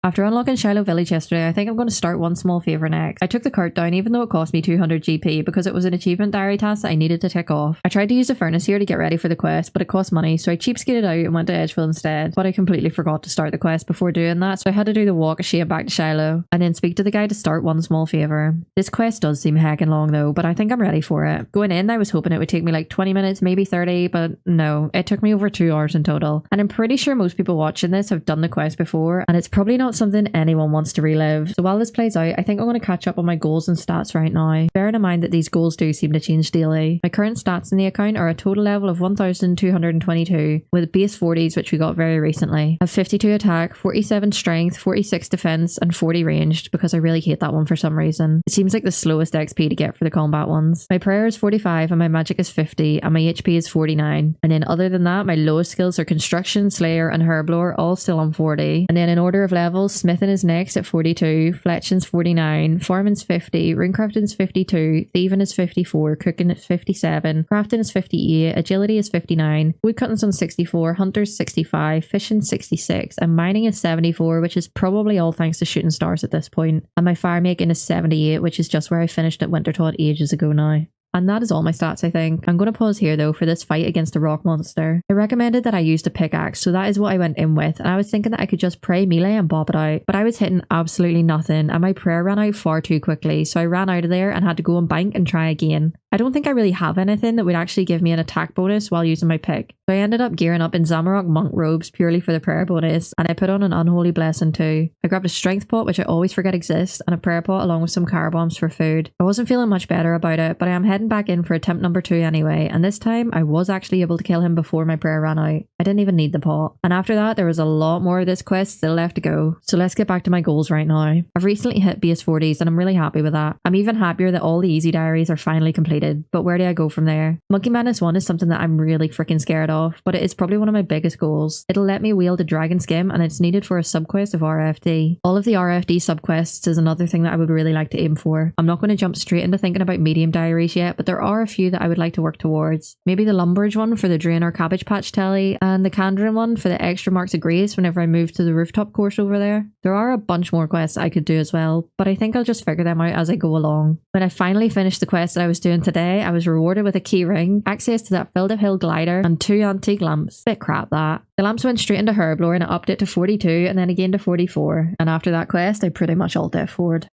After unlocking Shiloh Village yesterday, I think I'm going to start One Small Favour next. I took the cart down even though it cost me 200 GP because it was an achievement diary task that I needed to tick off. I tried to use the furnace here to get ready for the quest, but it cost money, so I cheapskated out and went to Edgefield instead. But I completely forgot to start the quest before doing that, so I had to do the walk of shame back to Shiloh and then speak to the guy to start One Small Favour. This quest does seem heckin' long though, but I think I'm ready for it. Going in, I was hoping it would take me like 20 minutes, maybe 30, but no, it took me over 2 hours in total. And I'm pretty sure most people watching this have done the quest before, and it's probably not something anyone wants to relive. So while this plays out, I think I'm going to catch up on my goals and stats right now, bearing in mind that these goals do seem to change daily. My current stats in the account are a total level of 1222 with base 40s, which we got very recently. I have 52 attack, 47 strength, 46 defense, and 40 ranged because I really hate that one for some reason. It seems like the slowest XP to get for the combat ones. My prayer is 45 and my magic is 50 and my HP is 49. And then other than that, my lowest skills are construction, slayer, and herblore, all still on 40. And then in order of levels, smithing is next at 42, fletching's 49, farming's 50, runecrafting's 52, thieving is 54, cooking is 57, crafting is 58, agility is 59, woodcutting's on 64, hunter's 65, fishing 66, and mining is 74, which is probably all thanks to shooting stars at this point. And my fire making is 78, which is just where I finished at Wintertot ages ago now. And that is all my stats, I think. I'm going to pause here though for this fight against the rock monster. It recommended that I used a pickaxe, so that is what I went in with, and I was thinking that I could just pray melee and bop it out, but I was hitting absolutely nothing and my prayer ran out far too quickly, so I ran out of there and had to go and bank and try again. I don't think I really have anything that would actually give me an attack bonus while using my pick, so I ended up gearing up in Zamorak monk robes purely for the prayer bonus, and I put on an unholy blessing too. I grabbed a strength pot, which I always forget exists, and a prayer pot along with some car bombs for food. I wasn't feeling much better about it, but I am heading back in for attempt number 2 anyway, and this time I was actually able to kill him before my prayer ran out. I didn't even need the pot. And after that, there was a lot more of this quest still left to go, so let's get back to my goals right now. I've recently hit base 40s and I'm really happy with that. I'm even happier that all the easy diaries are finally completed, but where do I go from there? Monkey Madness 1 is something that I'm really freaking scared of, but it is probably one of my biggest goals. It'll let me wield a dragon skim and it's needed for a subquest of RFD. All of the RFD subquests is another thing that I would really like to aim for. I'm not going to jump straight into thinking about medium diaries yet, but there are a few that I would like to work towards. Maybe the Lumbridge one for the Drain or Cabbage Patch telly, and the Candrin one for the extra marks of grace whenever I move to the rooftop course over there. There are a bunch more quests I could do as well, but I think I'll just figure them out as I go along. When I finally finished the quest that I was doing today, I was rewarded with a key ring, access to that Filda Hill glider, and 2 antique lamps. Bit crap that. The lamps went straight into herblore and it upped it to 42 and then again to 44, and after that quest I pretty much alt F4'd.